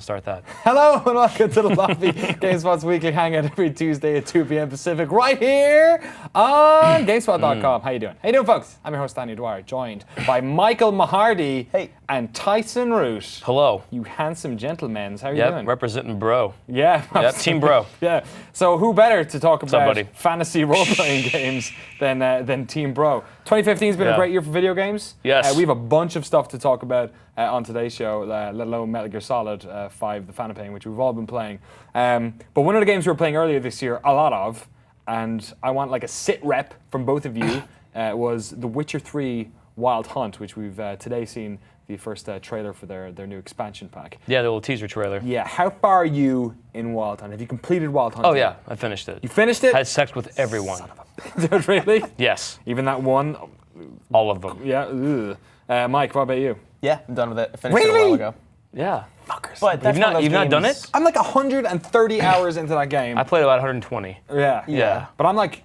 start that. Hello and welcome to the Lobby, GameSpot's weekly hangout every Tuesday at 2 p.m. Pacific, right here on GameSpot.com. How you doing? How you doing, folks? I'm your host, Danny Dwyer, joined by Michael Mahardy and Tyson Root. Hello. You handsome gentlemen. How are you doing? Representing bro. Yeah. Yep, team bro. Yeah. So who better to talk about buddy? fantasy role-playing games than Team Bro? 2015 has been a great year for video games. Yes. We have a bunch of stuff to talk about on today's show, let alone Metal Gear Solid 5, The Phantom Pain, which we've all been playing. But one of the games we were playing earlier this year, a lot of, and I want like a sit rep from both of you, was The Witcher 3 Wild Hunt, which we've today seen the first trailer for their new expansion pack. Yeah, the little teaser trailer. Yeah, how far are you in Wild Hunt? Have you completed Wild Hunt? Oh yeah, I finished it. You finished it? Had sex with everyone. Son of a bitch. Really? Yes. Even that one? All of them. Yeah. Ugh. Mike, what about you? Yeah, I'm done with it. I finished it a while ago. Yeah. Fuckers. But that's You've not done it? I'm like 130 hours into that game. I played about 120. Yeah. But I'm like,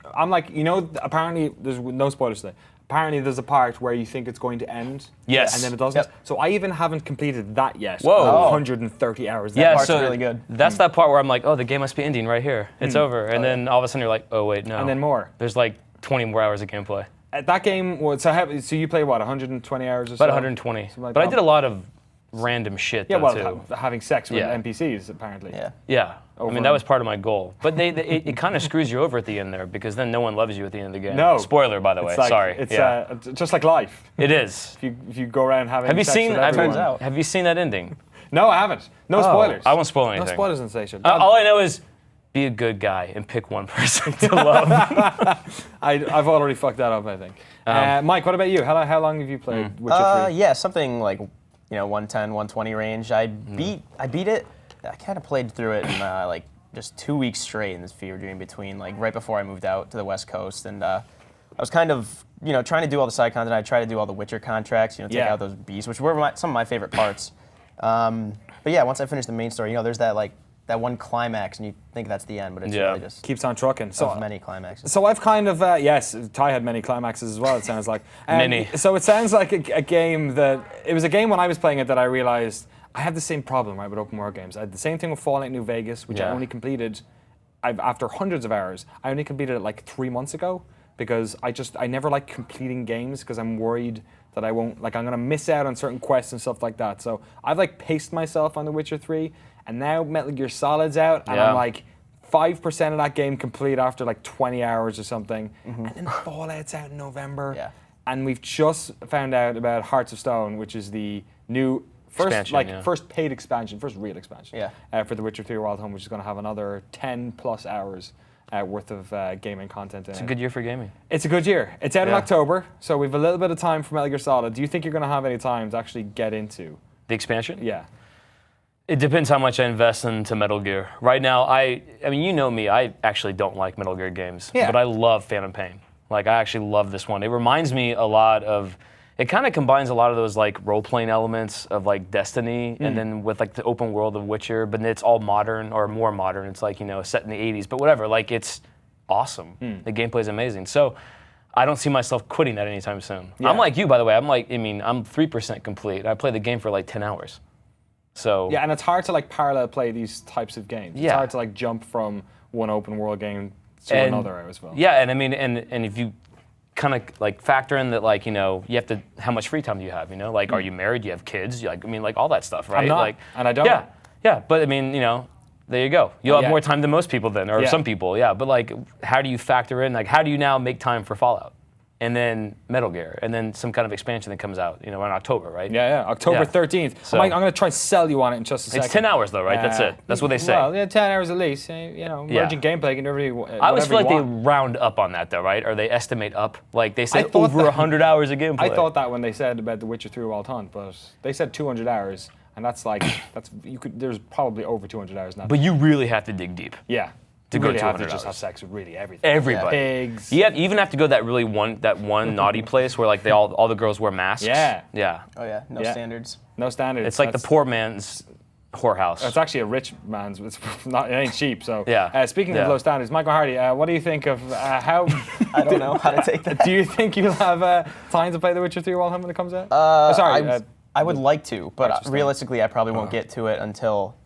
apparently there's no spoilers today. Apparently there's a part where you think it's going to end. Yes. And then it doesn't. Yep. So I even haven't completed that yet. Whoa. 130 hours. Yeah, part's so really good. That's that part where I'm like, oh, the game must be ending right here. It's over. And then all of a sudden you're like, oh wait, no. And then more. There's like 20 more hours of gameplay. That game was, so you played what, 120 hours or so? About 120. Like but I that. did a lot of random shit Yeah, though, well, too. having sex with Yeah. NPCs, apparently. Yeah. Yeah. Over I mean, that was part of my goal. But it kind of screws you over at the end there, because then no one loves you at the end of the game. No. Spoiler, by the way. It's like, Sorry. It's yeah. just like life. It is. If you go around having Have you sex seen? with everyone. Have you seen that ending? No, I haven't. No spoilers. I won't spoil anything. No spoilers in Station. All I know is be a good guy and pick one person to love. I've already fucked that up, I think. Mike, what about you? How long have you played Witcher 3? Yeah, something like 110, 120 range. I beat it. I kind of played through it in like just 2 weeks straight in this fever dream between like right before I moved out to the West Coast, and I was kind of trying to do all the side content. I tried to do all the Witcher contracts, take out those beasts, which were some of my favorite parts. But yeah, once I finished the main story, there's that that one climax, and you think that's the end, but it's really just keeps on trucking. So many climaxes. So I've kind of yes, Ty had many climaxes as well. It sounds like many. So it sounds like a game it was a game when I was playing it that I realized I have the same problem with open world games. I had the same thing with Fallout New Vegas, which I only completed after hundreds of hours. I only completed it like 3 months ago because I never like completing games because I'm worried that I won't I'm gonna miss out on certain quests and stuff like that. So I've paced myself on The Witcher 3. And now Metal Gear Solid's out, and I'm like 5% of that game complete after like 20 hours or something. And then Fallout's out in November. Yeah. And we've just found out about Hearts of Stone, which is the new first paid expansion, first real expansion for The Witcher 3 Wild Hunt, which is going to have another 10 plus hours worth of gaming content in it. It's a good year for gaming. It's a good year. It's out in October, so we've a little bit of time for Metal Gear Solid. Do you think you're going to have any time to actually get into the expansion? Yeah. It depends how much I invest into Metal Gear. Right now, I mean, you know me, I actually don't like Metal Gear games, but I love Phantom Pain. I actually love this one. It reminds me a lot of, it kind of combines a lot of those role-playing elements of Destiny, and then with the open world of Witcher, but it's all modern, or more modern. It's set in the 80s, but whatever, it's awesome. The gameplay is amazing. So I don't see myself quitting that anytime soon. Yeah. I'm like you, by the way. I'm 3% complete. I play the game for 10 hours. So yeah, and it's hard to parallel play these types of games. It's hard to jump from one open world game to another as well. Yeah, and I mean, and if you kind of factor in that you have to, how much free time do you have? Are you married? Do you have kids? All that stuff, right? I'm not, and I don't. Yeah, but I mean, there you go. You'll have more time than most people then, or some people. Yeah, but how do you factor in? How do you now make time for Fallout? And then Metal Gear, and then some kind of expansion that comes out, in October, right? Yeah, October 13th. So, I'm going to try and sell you on it in just a second. It's 10 hours though, right? That's it. That's what they say. Well, 10 hours at least. Merging gameplay can really. I always feel like they round up on that though, right? Or they estimate up. They said over 100 hours of gameplay. I thought that when they said about The Witcher 3 Wild Hunt, but they said 200 hours, and there's probably over 200 hours now. But you really have to dig deep. Yeah. To go really have to just have sex with really everything. Everybody. Pigs. You even have to go that one naughty place where all the girls wear masks. Yeah. Yeah. Oh yeah, no standards. No standards. It's the poor man's whorehouse. It's actually a rich man's. It's not. It ain't cheap. So yeah. Speaking of low standards, Michael Hardy, what do you think of how? I don't know how to take that. Do you think you'll have time to play The Witcher 3 Wild Hunt when it comes out? I would like to, but realistically, I probably won't get to it until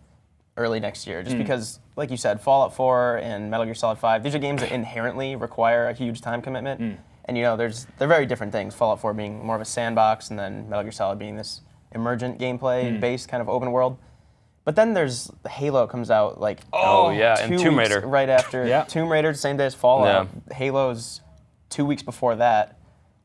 early next year, just because, like you said, Fallout 4 and Metal Gear Solid 5, these are games that inherently require a huge time commitment. And they're very different things. Fallout 4 being more of a sandbox, and then Metal Gear Solid being this emergent gameplay-based kind of open world. But then there's Halo comes out like and Tomb Raider right after Tomb Raider, same day as Fallout. Halo's 2 weeks before that.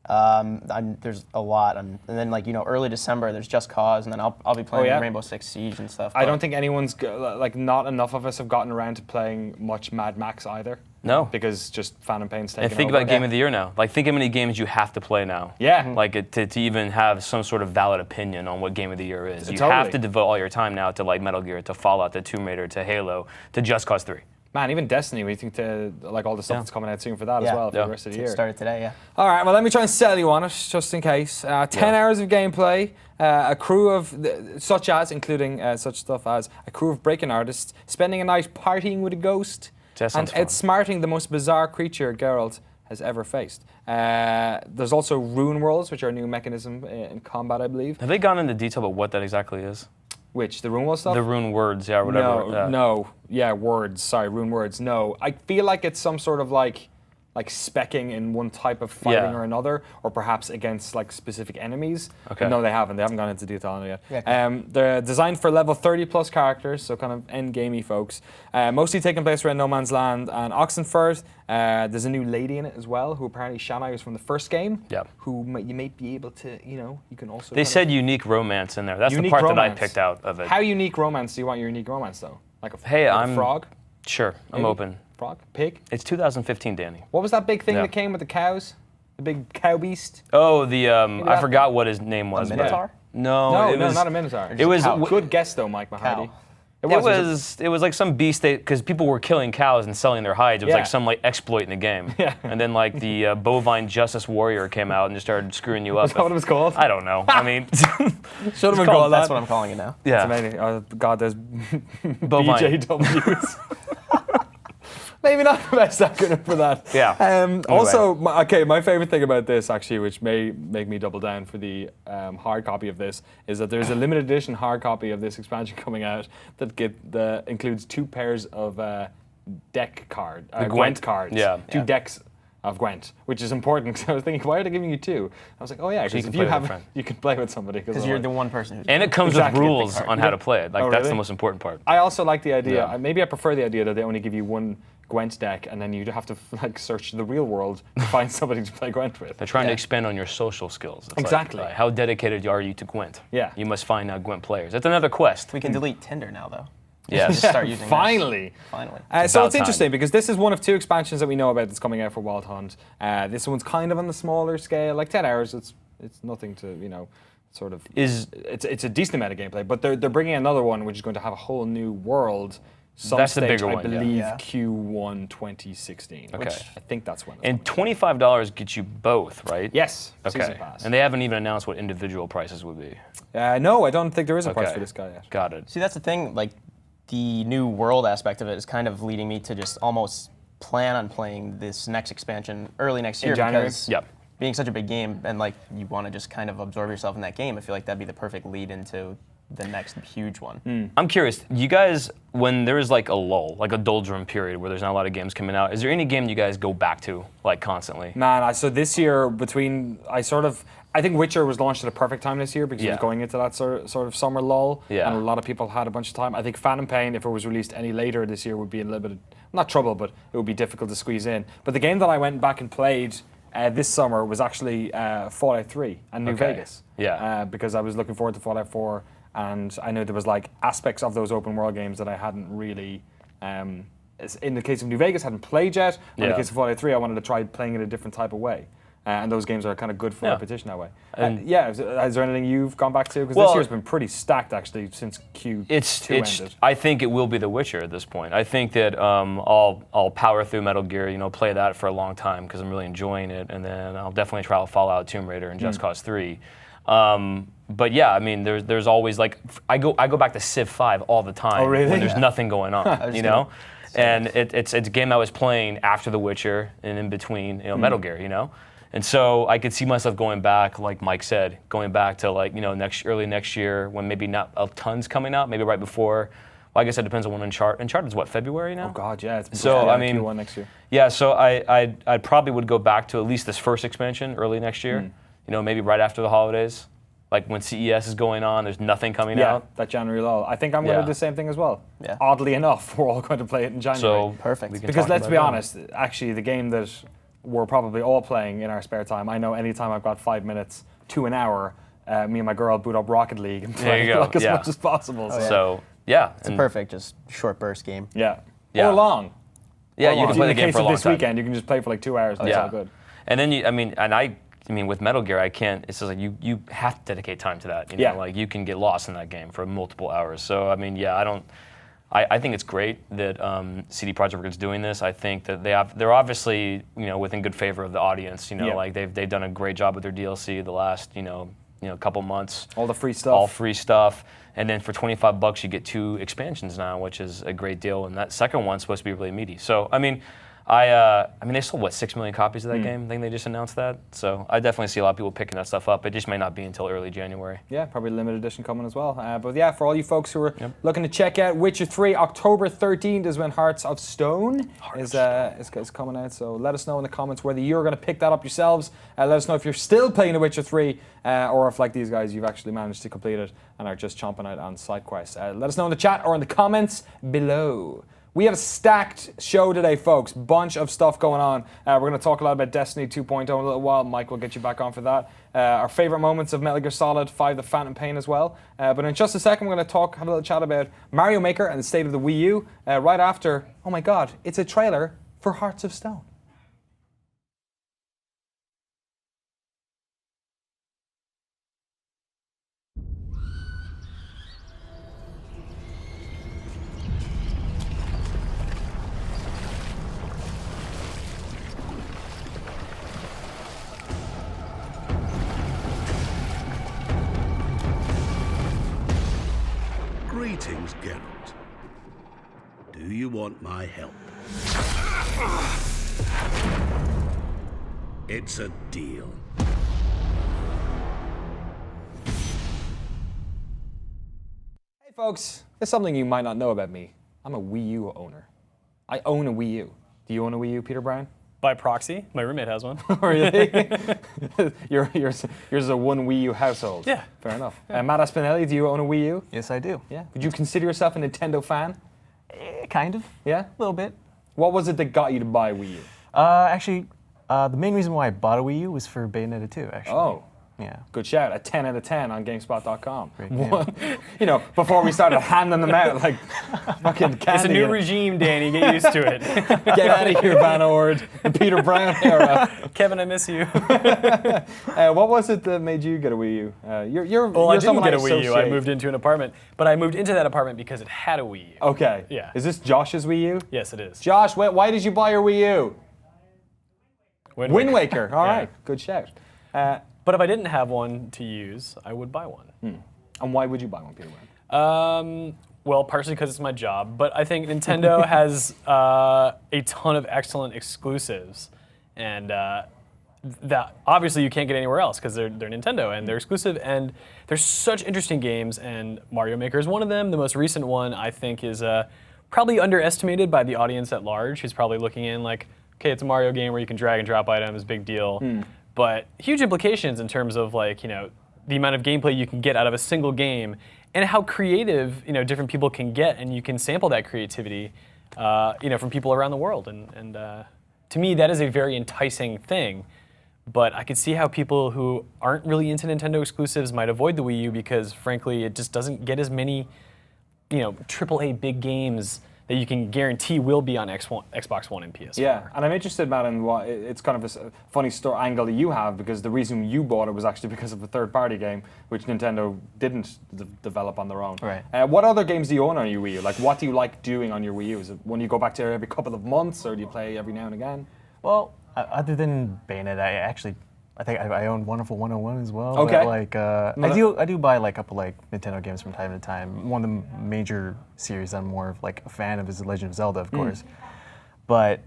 There's a lot, and then early December there's Just Cause, and then I'll be playing Rainbow Six Siege and stuff. I don't think anyone's not enough of us have gotten around to playing much Mad Max either. No, because just Phantom Pain's taking over. And think about Game of the Year now. Like, think how many games you have to play now. Yeah. Like to even have some sort of valid opinion on what Game of the Year is. You have to devote all your time now to like Metal Gear, to Fallout, to Tomb Raider, to Halo, to Just Cause 3. Man, even Destiny, we think to all the stuff that's coming out soon for that as well for the rest of the year. Started today, All right, well, let me try and sell you on it, just in case. 10 hours of gameplay, a crew of, including such stuff as a crew of break-in artists, spending a night partying with a ghost, and outsmarting the most bizarre creature Geralt has ever faced. There's also rune worlds, which are a new mechanism in combat, I believe. Have they gone into detail about what that exactly is? Which, the rune world stuff? The rune words, yeah, or whatever. Words. Sorry, rune words. No, I feel like it's some sort of like speccing in one type of fighting or another, or perhaps against like specific enemies. Okay. But no, they haven't. They haven't gone into detail on it yet. Yeah. They're designed for level 30 plus characters, so kind of end-gamey folks. Mostly taking place around No Man's Land and Oxenfurt. There's a new lady in it as well, who apparently Shanai was from the first game. Yeah. Who you may be able to, you can also. They said unique romance in there. That's the part that I picked out of it. How unique romance do you want your unique romance though? Like a frog? Sure, I'm open. Frog? Pig? It's 2015, Danny. What was that big thing that came with the cows? The big cow beast? Oh, I forgot what his name was. A Minotaur? No, no, not a Minotaur. It was good guess though, Mike Mahardy. It was like some beast because people were killing cows and selling their hides. It was like some exploit in the game. Yeah. And then the bovine justice warrior came out and just started screwing you up. Is that what it was called? I don't know. I mean, should have been called that. That's what I'm calling it now. Yeah. It's amazing. Oh God, there's bovine. BJWs. Maybe not the best acronym for that. Yeah. Anyway. Also, my favorite thing about this, actually, which may make me double down for the hard copy of this, is that there's a limited edition hard copy of this expansion coming out that includes 2 pairs of deck card, Gwent cards. Yeah. 2 decks of Gwent, which is important because I was thinking, why are they giving you 2? I was like, oh yeah, because if you have, you can play with somebody. Because you're the one person who's and it comes with rules on how to play it. Like that's the most important part. I also like the idea. Maybe I prefer the idea that they only give you 1 Gwent deck, and then you have to search the real world to find somebody to play Gwent with. They're trying to expand on your social skills. It's exactly. Like, how dedicated are you to Gwent? Yeah. You must find out Gwent players. That's another quest. We can delete Tinder now, though. Yeah. Just start using Finally. This. Finally. So it's interesting because this is one of 2 expansions that we know about that's coming out for Wild Hunt. This one's kind of on the smaller scale, like 10 hours. It's nothing to sort of. It's a decent amount of gameplay, but they're bringing another one which is going to have a whole new world. That's the bigger one, I believe Q1 2016. Okay. I think that's when. And $25 gets you both, right? Yes. Okay. Season pass. And they haven't even announced what individual prices would be. No, I don't think there is a price for this guy yet. Got it. See, that's the thing. Like, the new world aspect of it is kind of leading me to just almost plan on playing this next expansion early next year. Because being such a big game and you want to just kind of absorb yourself in that game, I feel like that'd be the perfect lead into the next huge one. I'm curious, you guys, when there's a lull, like a doldrum period where there's not a lot of games coming out, is there any game you guys go back to constantly? Man, so this year I think Witcher was launched at a perfect time this year because it was going into that sort of summer lull, and a lot of people had a bunch of time. I think Phantom Pain, if it was released any later this year, would be in a little bit of, not trouble, but it would be difficult to squeeze in. But the game that I went back and played this summer was actually Fallout 3 and New Vegas. Yeah. Because I was looking forward to Fallout 4, and I know there was aspects of those open world games that I hadn't really, in the case of New Vegas, hadn't played yet. In the case of Fallout 3, I wanted to try playing it a different type of way. And those games are kind of good for repetition that way. Is there anything you've gone back to? Because this year's been pretty stacked, actually, since Q2 ended. I think it will be The Witcher at this point. I think that I'll power through Metal Gear, play that for a long time because I'm really enjoying it, and then I'll definitely try out Fallout, Tomb Raider, and Just Cause 3. But yeah, I mean, there's always I go back to Civ 5 all the time when there's nothing going on, And it's a game I was playing after The Witcher and in between, Metal Gear, And so I could see myself going back, like Mike said, going back to early next year when maybe not a ton's coming out, maybe right before Well, I guess it depends on when Uncharted's what, February now? Oh God, yeah. It's So, I mean, Q1 next year. Yeah, so I probably would go back to at least this first expansion early next year. You know, maybe right after the holidays. Like when CES is going on, there's nothing coming out. Yeah, that January lull. I think I'm going to do the same thing as well. Yeah. Oddly enough, we're all going to play it in January. So Perfect. Because let's be honest, actually the game that we're probably all playing in our spare time, I know anytime I've got 5 minutes to an hour, me and my girl boot up Rocket League and play like as much as possible. So yeah. It's a perfect, just short burst game. Yeah. Yeah. Or long. Yeah, you can play the game for a long this time. weekend, you can just play for like 2 hours and it's all good. And then I mean, with Metal Gear, I can't. It's just like you have to dedicate time to that. You know, like you can get lost in that game for multiple hours. So I mean, I think it's great that CD Projekt Red's doing this. I think that they're obviously within good favor of the audience. Like they've done a great job with their DLC the last couple months. All the free stuff. All free stuff. And then for $25 you get 2 expansions now, which is a great deal. And that second one's supposed to be really meaty. So I mean, they sold 6 million copies of that game. I think they just announced that. So I definitely see a lot of people picking that stuff up. It just may not be until early January. Yeah, probably limited edition coming as well. But yeah, for all you folks who are looking to check out Witcher 3, October 13th is when Hearts of Stone is coming out. So let us know in the comments whether you're going to pick that up yourselves. Let us know if you're still playing The Witcher 3 or if, like these guys, you've actually managed to complete it and are just chomping out on side quests. Let us know in the chat or in the comments below. We have a stacked show today, folks. Bunch of stuff going on. We're going to talk a lot about Destiny 2.0 in a little while. Mike will get you back on for that. Our favorite moments of Metal Gear Solid 5: The Phantom Pain as well. But in just a second, we're going to have a little chat about Mario Maker and the state of the Wii U. Right after, oh my God, it's a trailer for Hearts of Stone. Greetings, Geralt. Do you want my help? It's a deal. Hey folks, there's something you might not know about me. I'm a Wii U owner. I own a Wii U. Do you own a Wii U, Peter Brown? By proxy, my roommate has one. Really? yours is a one Wii U household. Yeah. Fair enough. Matt Aspinelli, do you own a Wii U? Yes, I do. Yeah. Would you consider yourself a Nintendo fan? Kind of. Yeah? A little bit. What was it that got you to buy a Wii U? Actually, the main reason why I bought a Wii U was for Bayonetta 2, actually. Oh. Yeah. Good shout. A 10 out of 10 on GameSpot.com. Great game. Before we started handing them out like fucking candy. It's a new regime, Danny. Get used to it. Get out of here, Van Ord. The Peter Brown era. Kevin, I miss you. What was it that made you get a Wii U? You're Well, I didn't someone get a Wii U. I associate. moved into an apartment. But I moved into that apartment because it had a Wii U. Okay. Yeah. Is this Josh's Wii U? Yes, it is. Josh, why did you buy your Wii U? Wind Waker. All right. Good shout. But if I didn't have one to use, I would buy one. And why would you buy one, Peter Brown? Well, partially because it's my job, but I think Nintendo has a ton of excellent exclusives, and that obviously you can't get anywhere else because they're Nintendo and they're exclusive, and there's such interesting games, and Mario Maker is one of them. The most recent one I think is probably underestimated by the audience at large, who's probably looking in like, okay, it's a Mario game where you can drag and drop items, big deal. But huge implications in terms of like, the amount of gameplay you can get out of a single game and how creative, different people can get, and you can sample that creativity, from people around the world. And to me, that is a very enticing thing. But I could see how people who aren't really into Nintendo exclusives might avoid the Wii U because, frankly, it just doesn't get as many, AAA big games that you can guarantee will be on Xbox One and PS4. Yeah, and I'm interested, Matt, in what it's kind of a funny story angle that you have because the reason you bought it was actually because of a third-party game, which Nintendo didn't develop on their own. Right. What other games do you own on your Wii U? Like, what do you like doing on your Wii U? Is it when you go back to every couple of months, or do you play every now and again? Well, other than Bayonetta, I think I own Wonderful 101 as well. Okay. But I do buy like a couple like Nintendo games from time to time. One of the major series I'm more of like a fan of is The Legend of Zelda, of course. But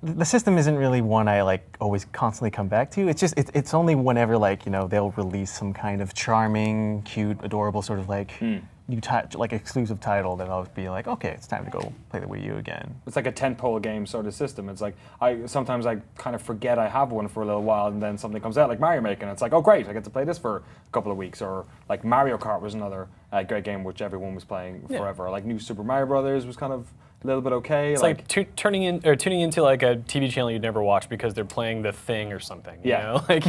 the system isn't really one I like always constantly come back to. It's just it's only whenever like they'll release some kind of charming, cute, adorable sort of like like exclusive title, then I'll be like, okay, it's time to go play the Wii U again. It's like a tentpole game sort of system. It's like sometimes I kind of forget I have one for a little while, and then something comes out like Mario Maker, and it's like, oh great, I get to play this for a couple of weeks. Or like Mario Kart was another great game which everyone was playing forever. Like New Super Mario Brothers was kind of a little bit okay. It's like tuning into like a TV channel you'd never watch because they're playing The Thing or something. You know? Like,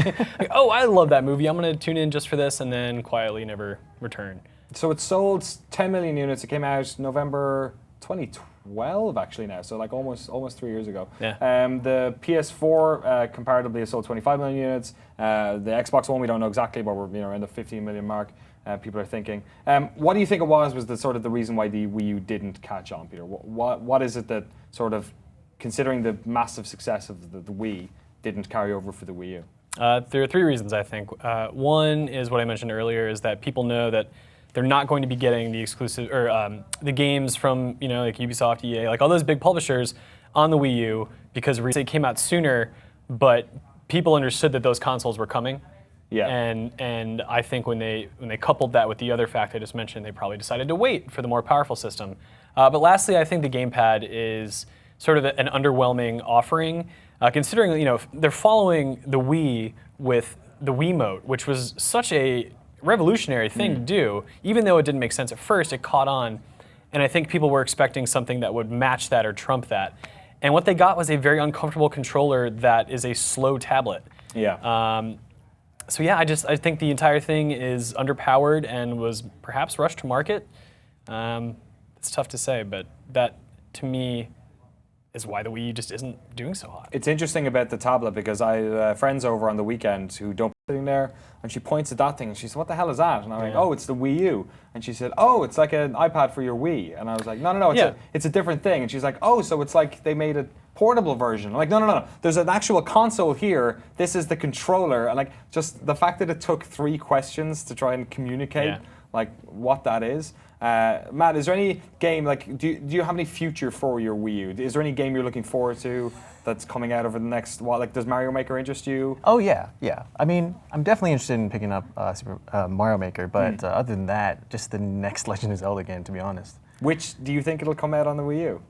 oh, I love that movie. I'm gonna tune in just for this, and then quietly never return. So it sold 10 million units. It came out November 2012, actually now. So like almost 3 years ago. Yeah. The PS4 comparatively has sold 25 million units. The Xbox One we don't know exactly, but we're around the 15 million mark. People are thinking. What do you think it was the sort of the reason why the Wii U didn't catch on, Peter? What is it that sort of, considering the massive success of the Wii, didn't carry over for the Wii U? There are three reasons, I think. One is what I mentioned earlier, is that people know that they're not going to be getting the exclusive or the games from like Ubisoft, EA, like all those big publishers on the Wii U, because they came out sooner, but people understood that those consoles were coming. Yeah. And I think when they coupled that with the other fact I just mentioned, they probably decided to wait for the more powerful system. But lastly, I think the gamepad is sort of an underwhelming offering, considering they're following the Wii with the Wiimote, which was such a revolutionary thing to do. Even though it didn't make sense at first, it caught on, and I think people were expecting something that would match that or trump that. And what they got was a very uncomfortable controller that is a slow tablet. Yeah. So yeah, I think the entire thing is underpowered and was perhaps rushed to market. It's tough to say, but that to me is why the Wii U just isn't doing so hot. It's interesting about the tablet because I have friends over on the weekend who don't sitting there, and she points at that thing and she said, "What the hell is that?" And I'm like, "Oh, it's the Wii U." And she said, "Oh, it's like an iPad for your Wii." And I was like, "No, it's a different thing." And she's like, "Oh, so it's like they made a portable version." I'm like, no. There's an actual console here. This is the controller. And like, just the fact that it took 3 questions to try and communicate like what that is. Matt, is there any game, like, do you have any future for your Wii U? Is there any game you're looking forward to that's coming out over the next while? Like, does Mario Maker interest you? Oh yeah. I mean, I'm definitely interested in picking up Mario Maker, but other than that, just the next Legend of Zelda game, to be honest. Which do you think it'll come out on the Wii U?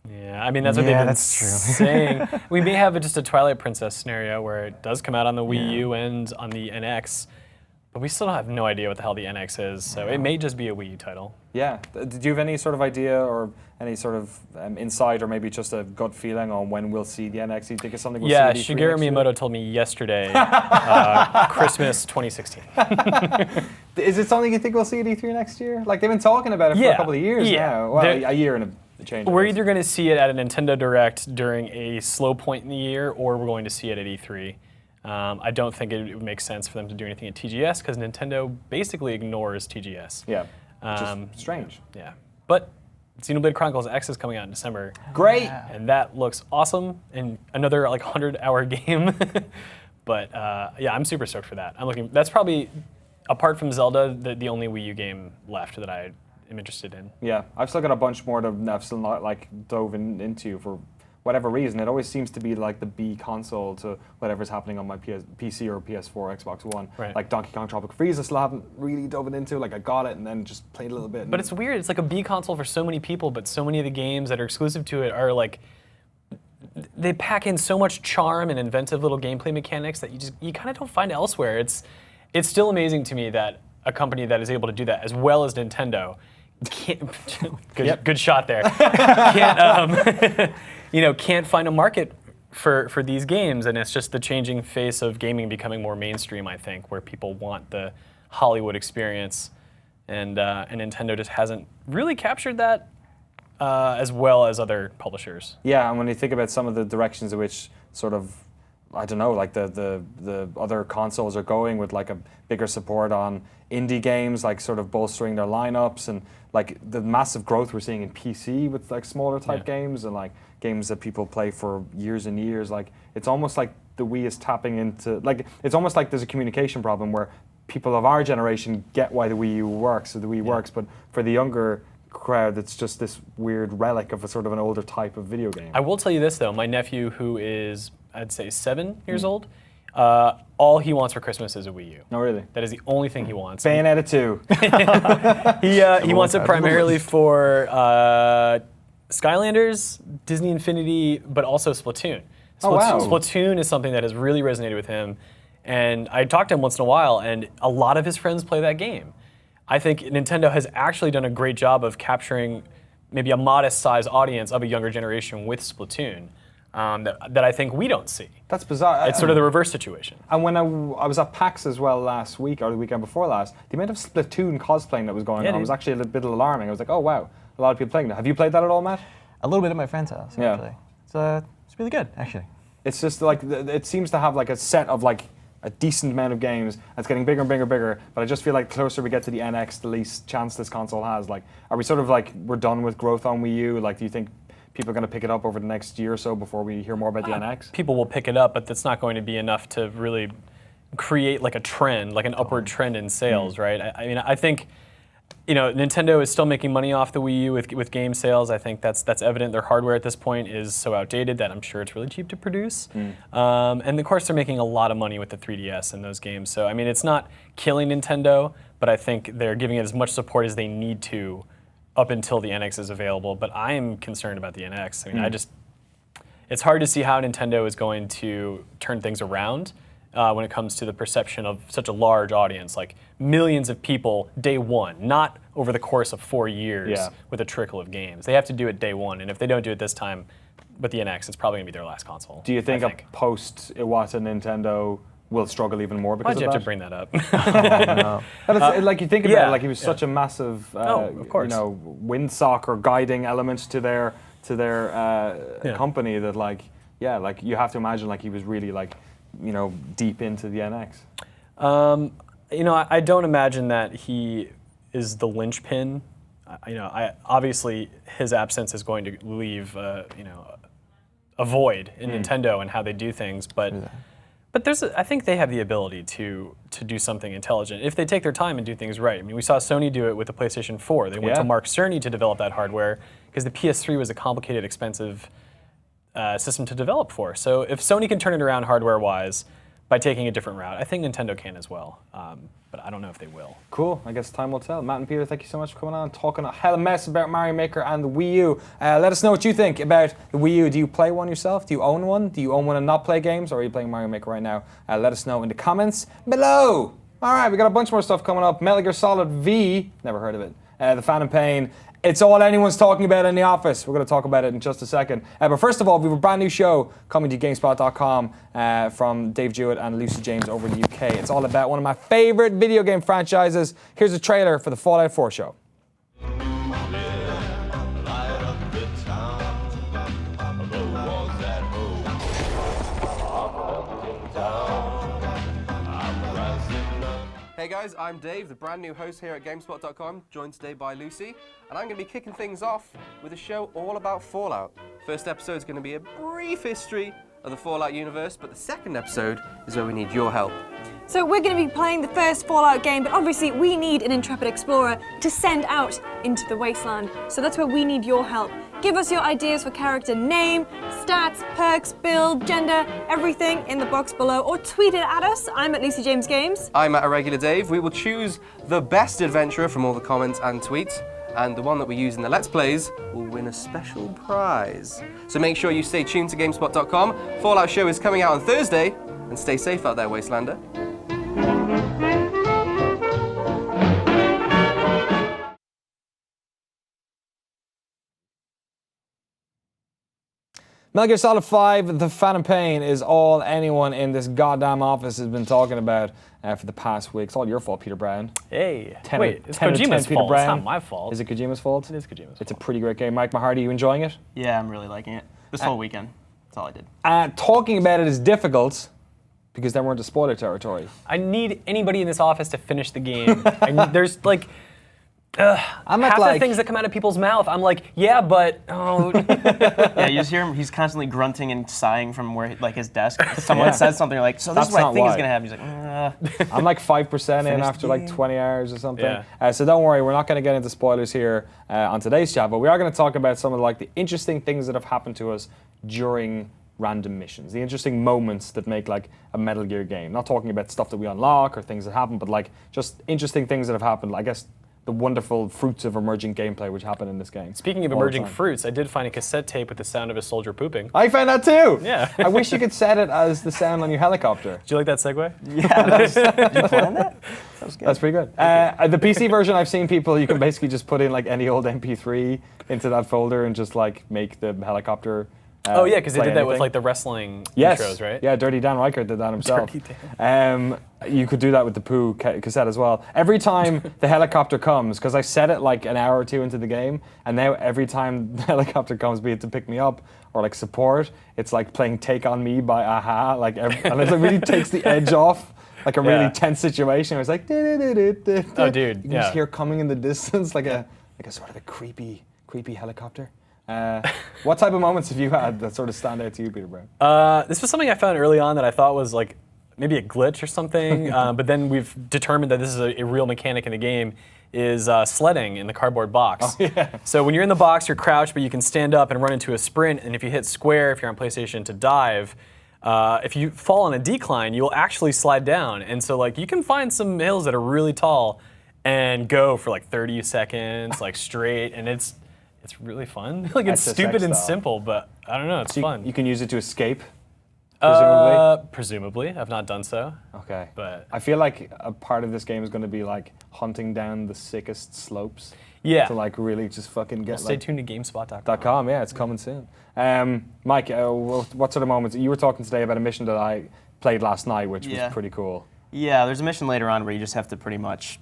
Yeah, I mean, that's what they've been saying. We may have just a Twilight Princess scenario where it does come out on the Wii U and on the NX, but we still have no idea what the hell the NX is, so it may just be a Wii U title. Yeah. Did you have any sort of idea or any sort of insight or maybe just a gut feeling on when we'll see the NX? Do you think it's something we'll see at E3 Shigeru next year? Miyamoto told me yesterday, Christmas 2016. Is it something you think we'll see at E3 next year? Like, they've been talking about it for a couple of years now. Well, a year and a change. We're either going to see it at a Nintendo Direct during a slow point in the year, or we're going to see it at E3. I don't think it would make sense for them to do anything at TGS because Nintendo basically ignores TGS. Yeah, just strange. Yeah, but Xenoblade Chronicles X is coming out in December. Great. And that looks awesome, and another like 100-hour game. But yeah, I'm super stoked for that. That's probably, apart from Zelda, the only Wii U game left that I am interested in. Yeah, I've still got a bunch more that I've still not like dove into for whatever reason. It always seems to be like the B console to whatever's happening on my PC or PS4, Xbox One. Right. Like Donkey Kong Tropical Freeze, I still haven't really dove into. Like I got it and then just played a little bit. But it's weird. It's like a B console for so many people, but so many of the games that are exclusive to it are like, they pack in so much charm and inventive little gameplay mechanics that you kind of don't find elsewhere. It's still amazing to me that a company that is able to do that as well as Nintendo good shot there. Can't find a market for these games, and it's just the changing face of gaming becoming more mainstream, I think, where people want the Hollywood experience, and Nintendo just hasn't really captured that as well as other publishers. Yeah, and when you think about some of the directions in which sort of, I don't know, like the other consoles are going with like a bigger support on indie games, like sort of bolstering their lineups, and like the massive growth we're seeing in PC with like smaller type games and like games that people play for years and years. Like it's almost like the Wii is tapping into, like it's almost like there's a communication problem where people of our generation get why the Wii U works, or the Wii works, but for the younger crowd, it's just this weird relic of a sort of an older type of video game. I will tell you this though, my nephew, who is, I'd say 7 years old, All he wants for Christmas is a Wii U. No, really. That is the only thing he wants. Bayonetta 2. He wants it primarily for Skylanders, Disney Infinity, but also Splatoon. Oh, wow. Splatoon is something that has really resonated with him. And I talk to him once in a while, and a lot of his friends play that game. I think Nintendo has actually done a great job of capturing maybe a modest-sized audience of a younger generation with Splatoon that I think we don't see. That's bizarre. It's sort of the reverse situation. And when I was at PAX as well last week, or the weekend before last, the amount of Splatoon cosplaying that was going on was actually a little bit alarming. I was like, oh wow, a lot of people playing that. Have you played that at all, Matt? A little bit at my friend's house, actually. It's really good, actually. It's just like, it seems to have like a set of like a decent amount of games. It's getting bigger and bigger and bigger, but I just feel like the closer we get to the NX, the least chance this console has. Like, are we sort of like, we're done with growth on Wii U? Like, do you think people are going to pick it up over the next year or so before we hear more about the NX? People will pick it up, but that's not going to be enough to really create like a trend, like an upward trend in sales, right? I mean, I think, you know, Nintendo is still making money off the Wii U with game sales. I think that's evident. Their hardware at this point is so outdated that I'm sure it's really cheap to produce. And of course, they're making a lot of money with the 3DS and those games. So I mean, it's not killing Nintendo, but I think they're giving it as much support as they need to up until the NX is available. But I am concerned about the NX. I mean, it's hard to see how Nintendo is going to turn things around when it comes to the perception of such a large audience, like millions of people day one, not over the course of 4 years with a trickle of games. They have to do it day one, and if they don't do it this time with the NX, it's probably gonna be their last console. Do you think a post-Iwata Nintendo will struggle even more because Why'd of you that? have to bring that up? Like you think about it, like he was such a massive, of course. you know, windsock or guiding element to their company that like you have to imagine like he was really like, you know, deep into the NX. You know, I don't imagine that he is the linchpin. You know, obviously his absence is going to leave, you know, a void in Nintendo and how they do things, but I think they have the ability to do something intelligent if they take their time and do things right. I mean, we saw Sony do it with the PlayStation 4. They went to Mark Cerny to develop that hardware because the PS3 was a complicated, expensive system to develop for. So if Sony can turn it around hardware-wise by taking a different route, I think Nintendo can as well. But I don't know if they will. Cool. I guess time will tell. Matt and Peter, thank you so much for coming on, talking a hell of a mess about Mario Maker and the Wii U. Let us know what you think about the Wii U. Do you play one yourself? Do you own one? Do you own one and not play games? Or are you playing Mario Maker right now? Let us know in the comments below. All right, we got a bunch more stuff coming up. Metal Gear Solid V, never heard of it. The Phantom Pain. It's all anyone's talking about in the office. We're going to talk about it in just a second. But first of all, we have a brand new show coming to GameSpot.com from Dave Jewett and Lucy James over in the UK. It's all about one of my favorite video game franchises. Here's a trailer for the Fallout 4 show. Hey guys, I'm Dave, the brand new host here at GameSpot.com, joined today by Lucy, and I'm going to be kicking things off with a show all about Fallout. First episode is going to be a brief history of the Fallout universe, but the second episode is where we need your help. So we're going to be playing the first Fallout game, but obviously we need an intrepid explorer to send out into the wasteland. So that's where we need your help. Give us your ideas for character name, stats, perks, build, gender, everything in the box below, or tweet it at us. I'm at Lucy James Games. I'm at Irregular Dave. We will choose the best adventurer from all the comments and tweets, and the one that we use in the Let's Plays will win a special prize. So make sure you stay tuned to GameSpot.com. Fallout show is coming out on Thursday, and stay safe out there, Wastelander. Metal Gear Solid 5, The Phantom Pain is all anyone in this goddamn office has been talking about for the past week. It's all your fault, Peter Brown. Hey, 10 wait, it's 10 Kojima's Peter fault. Brown. It's not my fault. Is it Kojima's fault? It is Kojima's fault. It's a pretty great game. Mike Mahardy, you enjoying it? Yeah, I'm really liking it. This whole weekend, that's all I did. Talking about it is difficult because then we're into spoiler territory. I need anybody in this office to finish the game. There's like I'm half like the things that come out of people's mouth. I'm like, yeah, but oh. Yeah, you just hear him. He's constantly grunting and sighing from where, like, his desk. Someone says something you're like, so this That's is what I not think why. is gonna happen. He's like, I'm like 5% in Finish after the like game. 20 hours or something. Yeah. So don't worry, we're not going to get into spoilers here on today's chat, but we are going to talk about some of like the interesting things that have happened to us during random missions, the interesting moments that make like a Metal Gear game. Not talking about stuff that we unlock or things that happen, but like just interesting things that have happened. I guess the wonderful fruits of emerging gameplay which happen in this game. Speaking of emerging fruits, I did find a cassette tape with the sound of a soldier pooping. I found that too! Yeah. I wish you could set it as the sound on your helicopter. Did you like that segue? Yeah, did you plan that? That was good. That's pretty good. The PC version, I've seen people, you can basically just put in like any old MP3 into that folder and just like make the helicopter Oh yeah, because they play did that with anything. like the wrestling Yes. intros, right? Yeah, Dirty Dan Reichert did that himself. Dirty You could do that with the Pooh cassette as well. Every time the helicopter comes, because I set it like an hour or two into the game, and now every time the helicopter comes, be it to pick me up or like support, it's like playing Take On Me by Aha, and it really takes the edge off. Like a really tense situation. It was like, oh dude, you can just hear coming in the distance, like a sort of a creepy helicopter. What type of moments have you had that sort of stand out to you, Peter Brown? This was something I found early on that I thought was like maybe a glitch or something, but then we've determined that this is a real mechanic in the game, is sledding in the cardboard box. Oh, yeah. So when you're in the box, you're crouched, but you can stand up and run into a sprint, and if you hit square, if you're on PlayStation, to dive, if you fall on a decline, you'll actually slide down. And so like you can find some hills that are really tall and go for like 30 seconds, like straight, and it's really fun. Like it's SSX stupid and style. simple, but I don't know, it's fun. You can use it to escape, presumably? Presumably, I've not done so. Okay. But I feel like a part of this game is going to be like hunting down the sickest slopes. Yeah. To like really just fucking get Stay like, tuned to GameSpot.com. .com, yeah, it's coming soon. Mike, what sort of moments? You were talking today about a mission that I played last night, which was pretty cool. Yeah, there's a mission later on where you just have to pretty much,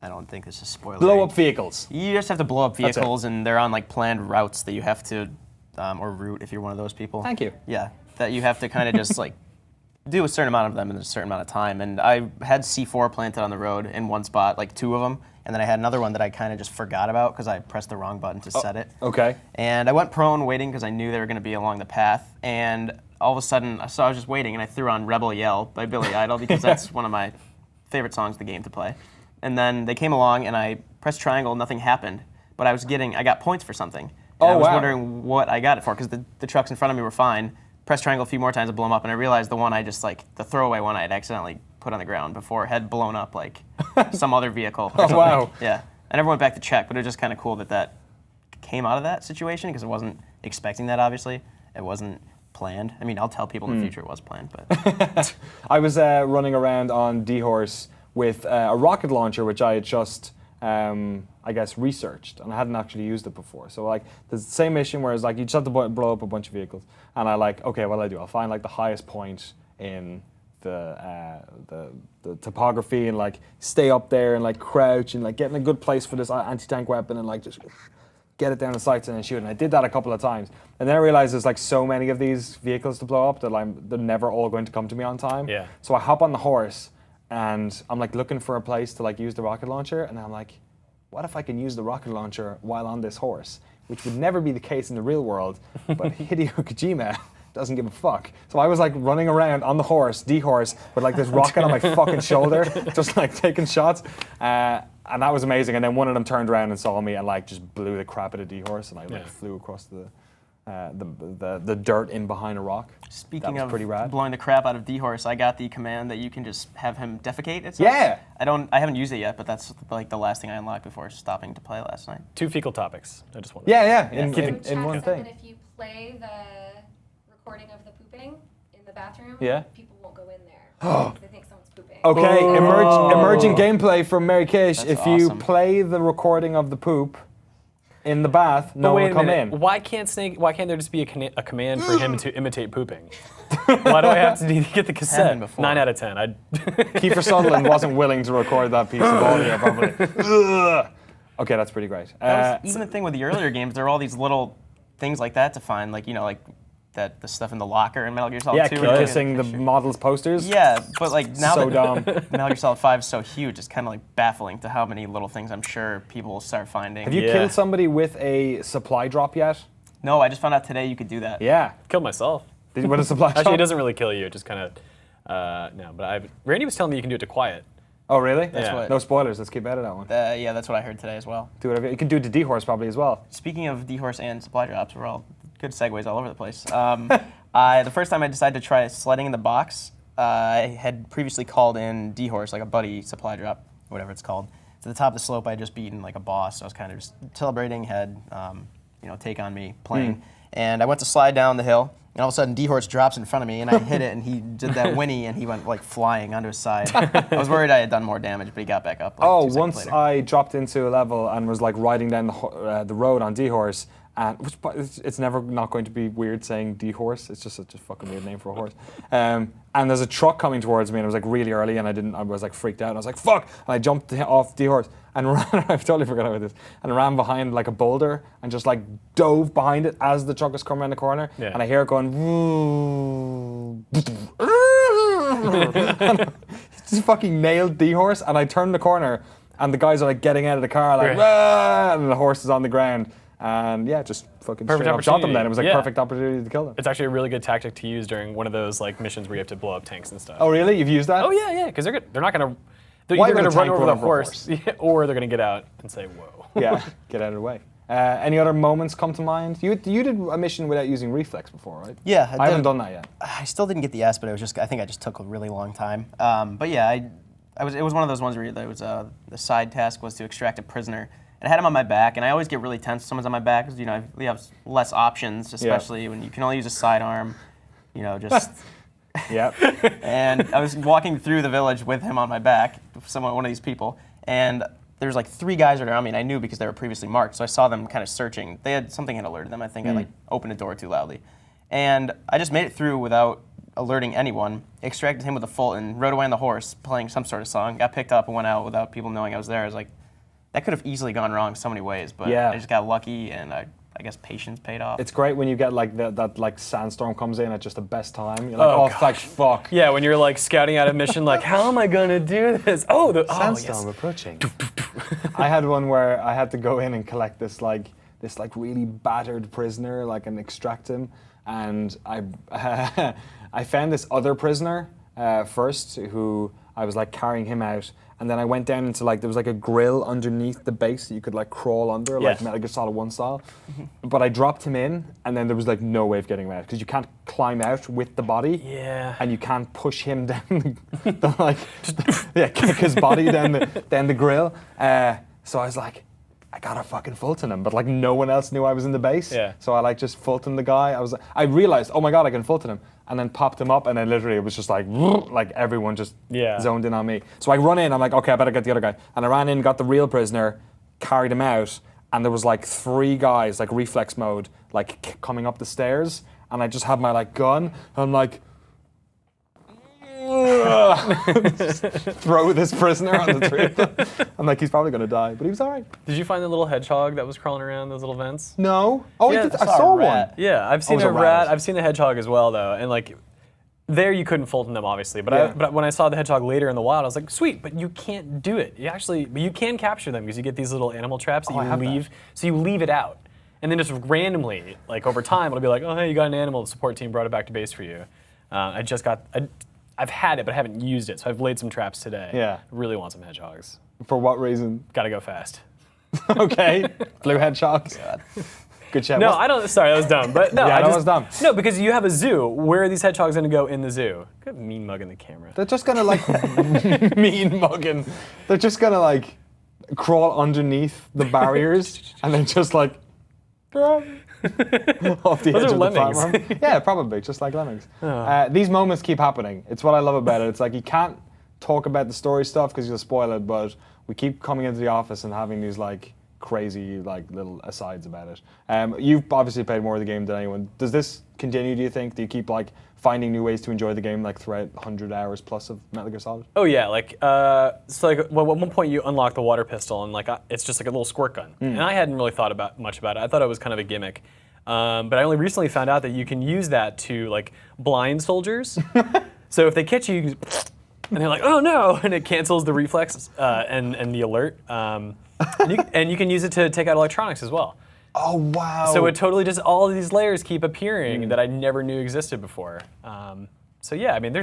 I don't think this is spoiler. Blow up vehicles. You just have to blow up That's it. vehicles, and they're on like planned routes that you have to, or route if you're one of those people. Thank you. Yeah, that you have to kind of just like do a certain amount of them in a certain amount of time. And I had C4 planted on the road in one spot, like 2 of them, and then I had another one that I kind of just forgot about because I pressed the wrong button to set it. Okay. And I went prone waiting because I knew they were going to be along the path. And all of a sudden, I was just waiting, and I threw on Rebel Yell by Billy Idol because that's one of my favorite songs of the game to play. And then they came along, and I pressed triangle, nothing happened. But I got points for something. And I was wondering what I got it for, because the trucks in front of me were fine. Pressed triangle a few more times to blow them up, and I realized the one the throwaway one I had accidentally put on the ground before had blown up like some other vehicle. Or something. Wow. Yeah. I never went back to check, but it was just kind of cool that came out of that situation, because I wasn't expecting that, obviously. It wasn't planned. I mean, I'll tell people in the future it was planned, but... I was running around on D-Horse with a rocket launcher, which I had just, I guess, researched, and I hadn't actually used it before. So like, the same mission where it's like, you just have to blow up a bunch of vehicles, and I like, okay, what do? I'll find like the highest point in the topography, and like stay up there and like crouch and like get in a good place for this anti-tank weapon, and like just get it down the sights and then shoot. And I did that a couple of times, and then I realized there's like so many of these vehicles to blow up that they're never all going to come to me on time. Yeah. So I hop on the horse, and I'm like looking for a place to like use the rocket launcher, and I'm like, what if I can use the rocket launcher while on this horse? Which would never be the case in the real world, but Hideo Kojima doesn't give a fuck. So I was like running around on the horse, D-Horse, with like this rocket on my fucking shoulder, just like taking shots. And that was amazing. And then one of them turned around and saw me and like just blew the crap out of D-Horse, and I like flew across the dirt in behind a rock. Speaking that was of pretty rad. blowing the crap out of D-Horse, I got the command that you can just have him defecate itself. Yeah! I haven't used it yet, but that's like the last thing I unlocked before stopping to play last night. 2 fecal topics. I just wanted. Yeah, in Chat one said thing. that if you play the recording of the pooping in the bathroom, people won't go in there because they think someone's pooping. Okay, emerging gameplay from Mary Kish. That's If you awesome. play the recording of the poop in the bath, no But one wait will a come minute. in. Why can't there just be a command for him to imitate pooping? Why do I have to get the cassette? Happened before. 9 out of 10. Kiefer Sutherland wasn't willing to record that piece of audio, probably. Ugh. Okay, that's pretty great. That was even the thing with the earlier games. There are all these little things like that to find, like the stuff in the locker in Metal Gear Solid 2. Kissing the models' posters. Yeah, but like now So that dumb. Metal Gear Solid 5 is so huge, it's kind of like baffling to how many little things I'm sure people will start finding. Have you killed somebody with a supply drop yet? No, I just found out today you could do that. Yeah. Killed myself. With a supply drop? Actually, it doesn't really kill you. It just kind of, no. But Randy was telling me you can do it to quiet. Oh, really? That's what- No spoilers. Let's keep out of that one. Yeah, that's what I heard today as well. Do whatever. You can do it to D-Horse probably as well. Speaking of D-Horse and supply drops, we're all good segues all over the place. The first time I decided to try sledding in the box, I had previously called in D-Horse, like a buddy supply drop, whatever it's called. To the top of the slope, I had just beaten like a boss, so I was kind of just celebrating, had Take On Me playing. And I went to slide down the hill, and all of a sudden D-Horse drops in front of me, and I hit it, and he did that whinny, and he went like flying onto his side. I was worried I had done more damage, but he got back up. Like, 2 seconds once later. I dropped into a level and was like riding down the road on D-Horse, and it's never not going to be weird saying D-Horse. It's just such a fucking weird name for a horse. And there's a truck coming towards me, and it was like really early, and I was like freaked out. And I was like, "Fuck!" And I jumped off D-Horse and ran. I've totally forgot about this. And ran behind like a boulder and just like dove behind it as the truck was coming around the corner. Yeah. And I hear it going. Just fucking nailed D-Horse, and I turned the corner, and the guys are like getting out of the car, like, "Rah!" And the horse is on the ground. And yeah, just fucking Perfect straight up shot them opportunity. then. It was like Yeah. perfect opportunity to kill them. It's actually a really good tactic to use during one of those like missions where you have to blow up tanks and stuff. Oh really? You've used that? Oh yeah, because they're not gonna. They're Why either would gonna a run tank over run the over a horse, or they're gonna get out and say, "Whoa." Yeah, get out of the way. Any other moments come to mind? You did a mission without using reflex before, right? Yeah, I haven't done that yet. I still didn't get the S, but I think I just took a really long time. But yeah, it was one of those ones where there was the side task was to extract a prisoner. And I had him on my back, and I always get really tense when someone's on my back because we have less options, especially when you can only use a sidearm. Just. Yep. And I was walking through the village with him on my back, one of these people, and there's like 3 guys around me, and I knew because they were previously marked, so I saw them kind of searching. Something had alerted them. I think I like opened a door too loudly, and I just made it through without alerting anyone. Extracted him with a Fulton, rode away on the horse, playing some sort of song. Got picked up and went out without people knowing I was there. I was like, that could have easily gone wrong so many ways, but I just got lucky, and I guess patience paid off. It's great when you get like that like sandstorm comes in at just the best time. You're like, like fuck. Yeah, when you're like scouting out a mission, like, how am I gonna do this? Sandstorm approaching. I had one where I had to go in and collect this really battered prisoner, like, and extract him. And I found this other prisoner first, who I was like carrying him out. And then I went down into there was like a grill underneath the base that you could like crawl under, like Metal Gear Solid 1 style. But I dropped him in, and then there was like no way of getting him out because you can't climb out with the body. Yeah. And you can't push him down kick his body down the grill. So I was like, I gotta fucking Fulton him, but like no one else knew I was in the base. Yeah. So I like just Fulton the guy. I realized, oh my god, I can Fulton him, and then popped him up, and then literally it was just like everyone just zoned in on me. So I run in, I'm like, okay, I better get the other guy, and I ran in, got the real prisoner, carried him out, and there was like 3 guys like reflex mode, like coming up the stairs, and I just had my like gun, and I'm like. Throw this prisoner on the 3 of them. I'm like, he's probably gonna die, but he was all right. Did you find the little hedgehog that was crawling around those little vents? No. Oh, Yeah, I saw one. rat. Yeah, I've seen was a a rat. rat. I've seen the hedgehog as well, though, and like, there you couldn't Fulton them obviously, but but when I saw the hedgehog later in the wild, I was like, sweet, but you can't do it. But you can capture them because you get these little animal traps that you leave. So you leave it out, and then just randomly, like over time, it'll be like, oh hey, you got an animal. The support team brought it back to base for you. I've had it, but I haven't used it, so I've laid some traps today. Yeah. I really want some hedgehogs. For what reason? Gotta go fast. Okay. Blue hedgehogs. Good shout. No, I don't. Sorry, that was dumb. But no, Yeah, that was dumb. No, because you have a zoo. Where are these hedgehogs going to go in the zoo? Good mean mugging the camera. They're just gonna like mean mugging. They're just gonna like crawl underneath the barriers and then just like off the Those edge are of lemmings. the platform. Yeah, probably just like lemmings. These moments keep happening. It's what I love about it. It's like you can't talk about the story stuff because you'll spoil it, but we keep coming into the office and having these like crazy like little asides about it. You've obviously played more of the game than anyone. Does this continue, do you think? Do you keep like finding new ways to enjoy the game like throughout 100 hours plus of Metal Gear Solid? Oh yeah, like so like well, at one point you unlock the water pistol and like it's just like a little squirt gun, and I hadn't really thought much about it. I thought it was kind of a gimmick, but I only recently found out that you can use that to like blind soldiers. So if they catch you, and they're like, oh no, and it cancels the reflex and the alert. And you can use it to take out electronics as well. Oh wow! So it totally just all of these layers keep appearing that I never knew existed before. So yeah, I mean,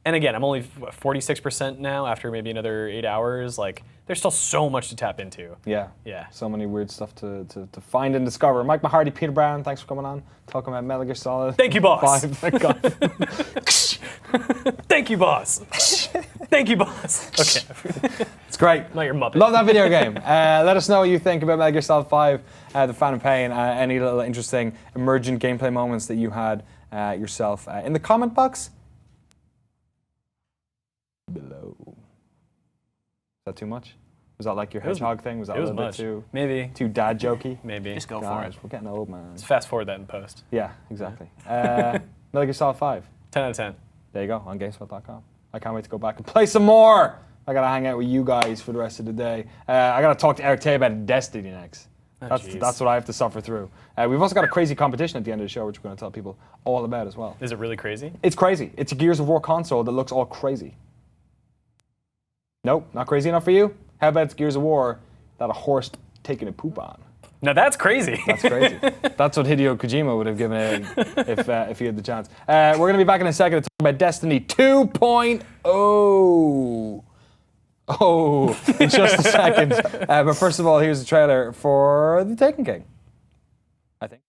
And again, I'm only 46% now after maybe another 8 hours. Like, there's still so much to tap into. Yeah. Yeah. So many weird stuff to find and discover. Mike Mahardy, Peter Brown, thanks for coming on, talking about Metal Gear Solid. Thank you, boss. 5. Thank God. Thank you, boss. Thank you, boss. Okay. It's great. Not your Muppet. Love that video game. Let us know what you think about Metal Gear Solid 5, The Phantom Pain, any little interesting emergent gameplay moments that you had yourself in the comment box below. Is that too much? Was that like your hedgehog thing? Was that a little bit too dad jokey? Maybe. Just go for Guys, it. we're getting old, man. Let's fast forward that in post. Yeah, exactly. Metal Gear Solid 5. 10 out of 10. There you go, on GameSpot.com. I can't wait to go back and play some more. I gotta hang out with you guys for the rest of the day. I gotta talk to Eric Tay about Destiny next. That's what I have to suffer through. We've also got a crazy competition at the end of the show, which we're going to tell people all about as well. Is it really crazy? It's crazy. It's a Gears of War console that looks all crazy. Nope, not crazy enough for you? How about it's Gears of War that a horse taking a poop on? Now that's crazy. That's crazy. That's what Hideo Kojima would have given it if he had the chance. We're going to be back in a second to talk about Destiny 2.0. Oh, in just a second. But first of all, here's the trailer for The Taken King, I think.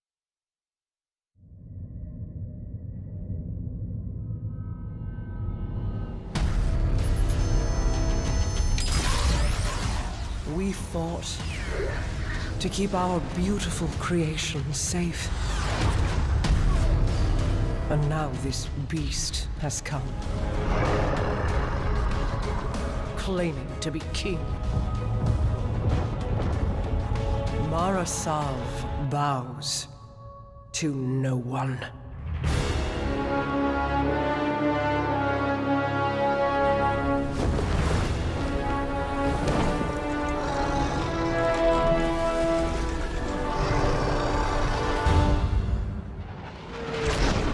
We fought to keep our beautiful creation safe. And now this beast has come, claiming to be king. Marasav bows to no one.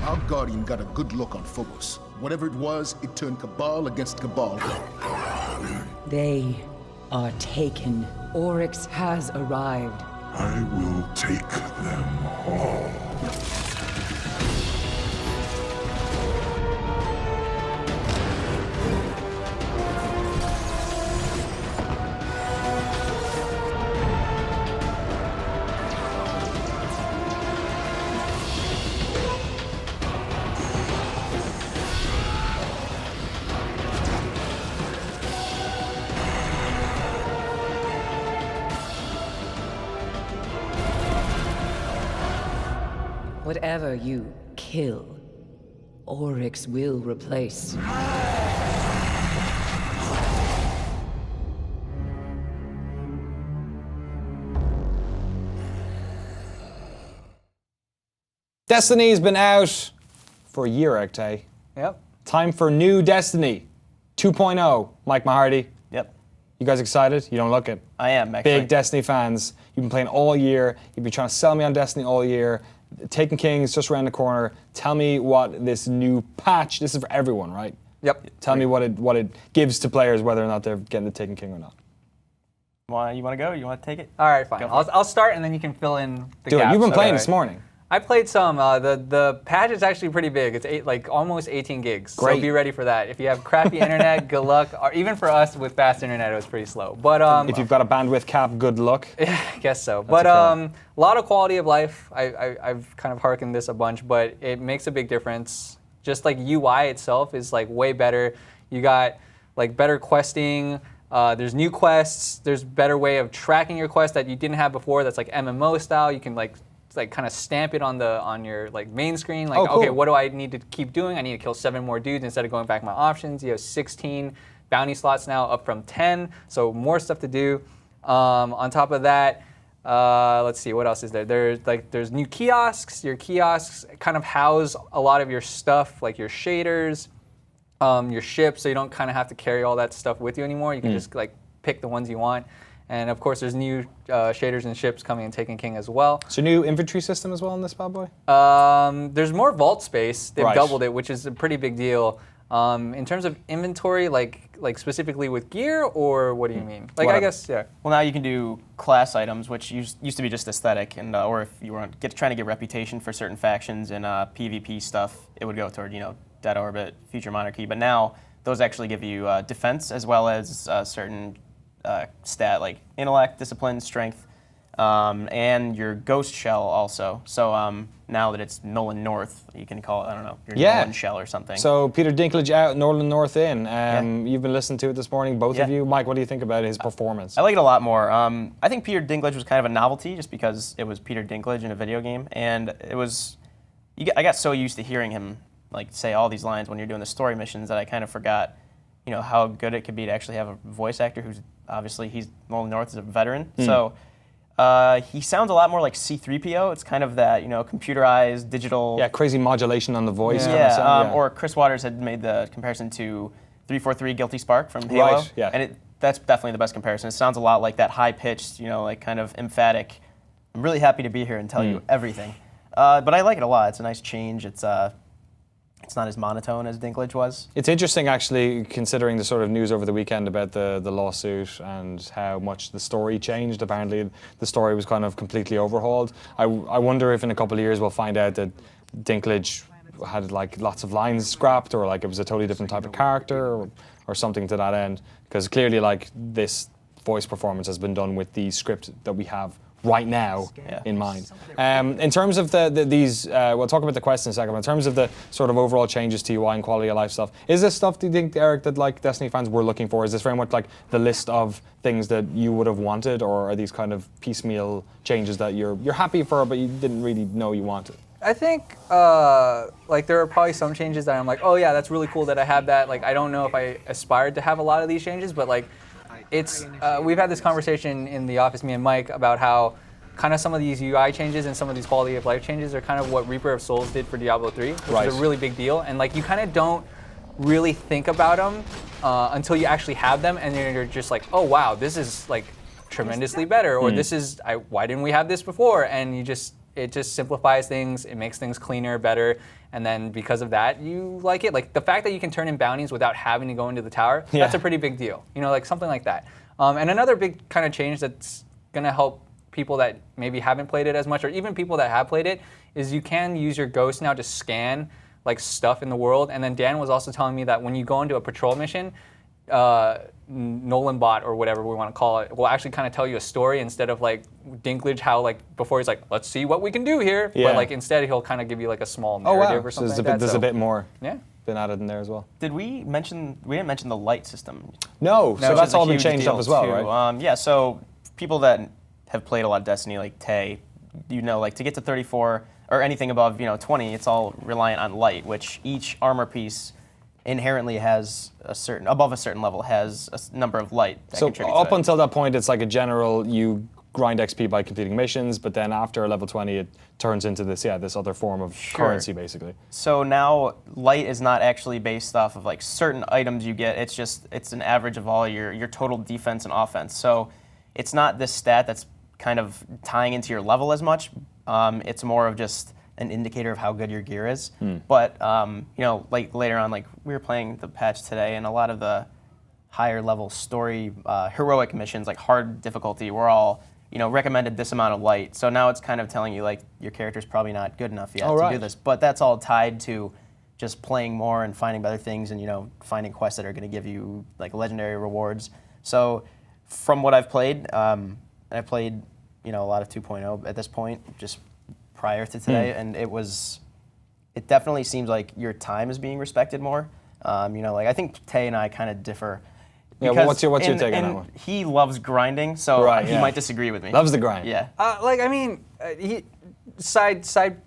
Our Guardian got a good look on Phobos. Whatever it was, it turned Cabal against Cabal. They are taken. Oryx has arrived. I will take them all. Whatever you kill, Oryx will replace. Destiny's been out for a year, Ekte. Yep. Time for new Destiny 2.0. Mike Mahardy. Yep. You guys excited? You don't look it. I am, actually. Big Destiny fans. You've been playing all year. You've been trying to sell me on Destiny all year. Taken King is just around the corner. Tell me what this new patch, this is for everyone, right? Yep. Tell me what it gives to players, whether or not they're getting the Taken King or not. You want to go? You want to take it? All right, fine. I'll start, and then you can fill in the gaps. You've been playing this morning. I played some. The patch is actually pretty big. It's almost 18 gigs. Great. So be ready for that. If you have crappy internet, good luck. Or even for us with fast internet, it was pretty slow. But if you've got a bandwidth cap, good luck. I guess so. But a lot of quality of life. I've kind of hearkened this a bunch, but it makes a big difference. Just like UI itself is like way better. You got like better questing. There's new quests. There's better way of tracking your quest that you didn't have before. That's like MMO style. You can like kind of stamp it on your like main screen. Like, cool. Okay, what do I need to keep doing? I need to kill 7 more dudes instead of going back to my options. You have 16 bounty slots now, up from 10. So more stuff to do. On top of that, let's see, what else is there? There's new kiosks. Your kiosks kind of house a lot of your stuff, like your shaders, your ships, so you don't kind of have to carry all that stuff with you anymore. You can just like pick the ones you want. And of course, there's new shaders and ships coming in Taken King as well. So new inventory system as well in this bad boy? There's more vault space. They've Right. doubled it, which is a pretty big deal. In terms of inventory, like specifically with gear, or what do you mean? Like, I guess, yeah. Well, now you can do class items, which used to be just aesthetic, and or if you were trying to get reputation for certain factions and PvP stuff, it would go toward Dead Orbit, Future Monarchy, but now those actually give you defense as well as certain stat like intellect, discipline, strength, and your ghost shell also. So now that it's Nolan North, you can call it, I don't know, your Nolan shell or something. So Peter Dinklage out, Nolan North in. You've been listening to it this morning, both of you. Mike, what do you think about his performance? I like it a lot more. I think Peter Dinklage was kind of a novelty just because it was Peter Dinklage in a video game, and it was, I got so used to hearing him like say all these lines when you're doing the story missions that I kind of forgot, how good it could be to actually have a voice actor who's obviously Nolan North is a veteran. So he sounds a lot more like C-3PO. It's kind of that, computerized, digital. Yeah, crazy modulation on the voice. Or Chris Waters had made the comparison to 343 Guilty Spark from Halo. Right, yeah. And that's definitely the best comparison. It sounds a lot like that high-pitched, like kind of emphatic, I'm really happy to be here and tell you everything. But I like it a lot. It's a nice change. It's not as monotone as Dinklage was. It's interesting, actually, considering the sort of news over the weekend about the lawsuit and how much the story changed. Apparently, the story was kind of completely overhauled. I wonder if in a couple of years we'll find out that Dinklage had like lots of lines scrapped, or like it was a totally different type of character, or something to that end. Because clearly, like, this voice performance has been done with the script that we have right now in mind. In terms of these, we'll talk about the quest in a second, but in terms of the sort of overall changes to UI and quality of life stuff, is this stuff, do you think, Eric, that like Destiny fans were looking for? Is this very much like the list of things that you would have wanted, or are these kind of piecemeal changes that you're happy for, but you didn't really know you wanted? I think like there are probably some changes that I'm like, oh yeah, that's really cool that I have that. Like I don't know if I aspired to have a lot of these changes, but like it's we've had this conversation in the office, me and Mike, about how kind of some of these UI changes and some of these quality of life changes are kind of what Reaper of Souls did for Diablo 3, which is a really big deal. And like you kind of don't really think about them until you actually have them, and then you're just like, oh wow, this is like tremendously better, or this is why didn't we have this before? And it just simplifies things, it makes things cleaner, better, and then because of that, you like it. Like the fact that you can turn in bounties without having to go into the tower, that's a pretty big deal. Like something like that. And another big kind of change that's gonna help people that maybe haven't played it as much, or even people that have played it, is you can use your ghost now to scan like stuff in the world. And then Dan was also telling me that when you go into a patrol mission, Nolan Bot, or whatever we want to call it, will actually kind of tell you a story instead of like Dinklage, how like before he's like, let's see what we can do here, but like instead he'll kind of give you like a small narrative or something. So there's a bit more been added in there as well. Did we didn't mention the light system? No, so that's all been changed up as well, right? So people that have played a lot of Destiny, like Tay, like to get to 34 or anything above 20, it's all reliant on light, which each armor piece inherently has above a certain level has a number of light that contribute to it. Until that point, it's like a general, you grind XP by completing missions, but then after level 20, it turns into this other form of currency, basically. So now light is not actually based off of like certain items you get. It's an average of all your total defense and offense. So it's not this stat that's kind of tying into your level as much. It's more of just an indicator of how good your gear is. But like later on, like we were playing the patch today, and a lot of the higher level story heroic missions, like hard difficulty, were all recommended this amount of light. So now it's kind of telling you like your character's probably not good enough yet to do this. But that's all tied to just playing more and finding better things, and finding quests that are going to give you like legendary rewards. So from what I've played, I played a lot of 2.0 at this point, just prior to today, and it definitely seems like your time is being respected more. Like I think Tay and I kind of differ. Yeah, well, what's your take on that one? He loves grinding, so he might disagree with me. Loves the grind. Yeah. Side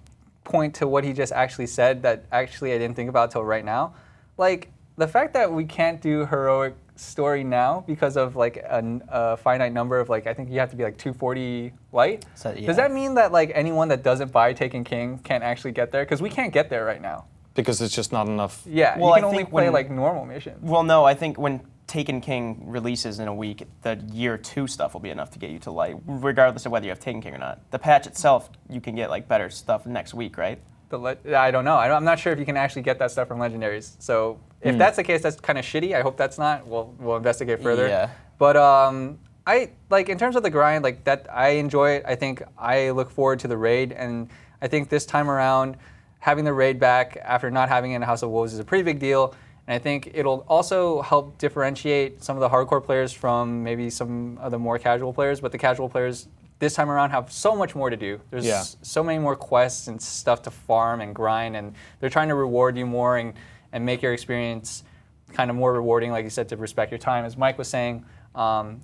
point to what he just actually said that actually I didn't think about till right now. Like the fact that we can't do heroic story now because of like a finite number of like, I think you have to be like 240 light. So, does that mean that like anyone that doesn't buy Taken King can't actually get there? Because we can't get there right now. Because it's just not enough. Yeah, well, you can only play like normal missions. Well, no, I think when Taken King releases in a week, the year 2 stuff will be enough to get you to light, regardless of whether you have Taken King or not. The patch itself, you can get like better stuff next week, right? I don't know. I'm not sure if you can actually get that stuff from legendaries. So if that's the case, that's kind of shitty. I hope that's not. We'll investigate further. Yeah. But I like in terms of the grind, like that I enjoy it. I think I look forward to the raid, and I think this time around, having the raid back after not having it in House of Wolves is a pretty big deal. And I think it'll also help differentiate some of the hardcore players from maybe some of the more casual players. But the casual players this time around have so much more to do. There's so many more quests and stuff to farm and grind, and they're trying to reward you more and make your experience kind of more rewarding, like you said, to respect your time, as Mike was saying,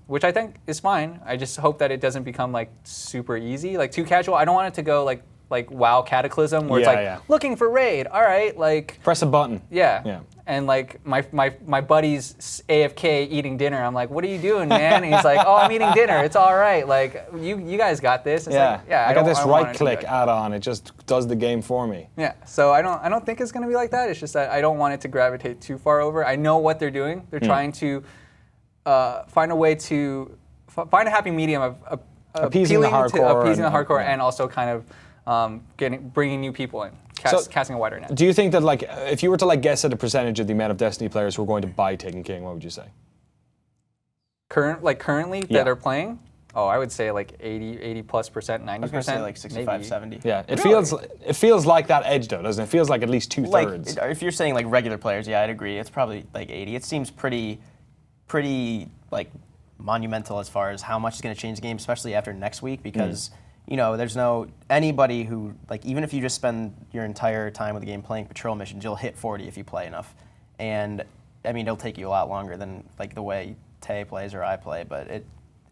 which I think is fine. I just hope that it doesn't become like super easy, like too casual. I don't want it to go like WoW Cataclysm, where it's like looking for raid. All right, like press a button. Yeah. And like my buddy's AFK eating dinner. I'm like, what are you doing, man? And he's like, oh, I'm eating dinner. It's all right. Like you guys got this. It's like, I got this right-click add-on. It just does the game for me. Yeah. So I don't think it's gonna be like that. It's just that I don't want it to gravitate too far over. I know what they're doing. They're trying to find a way to find a happy medium of appeasing the hardcore, and also kind of bringing new people in. Casting a wider net. Do you think that, like, if you were to guess at a percentage of the amount of Destiny players who are going to buy Taken King, what would you say? Currently that are playing? Oh, I would say like 80+%, 90%. I was going to say like 65, 70. Yeah, it feels like that edge though, doesn't it? It feels like at least 2/3. If you're saying like regular players, yeah, I'd agree. It's probably like 80. It seems pretty like monumental as far as how much is going to change the game, especially after next week, because. There's anybody who, like, even if you just spend your entire time with the game playing patrol missions, you'll hit 40 if you play enough. And, I mean, it'll take you a lot longer than, like, the way Tay plays or I play, but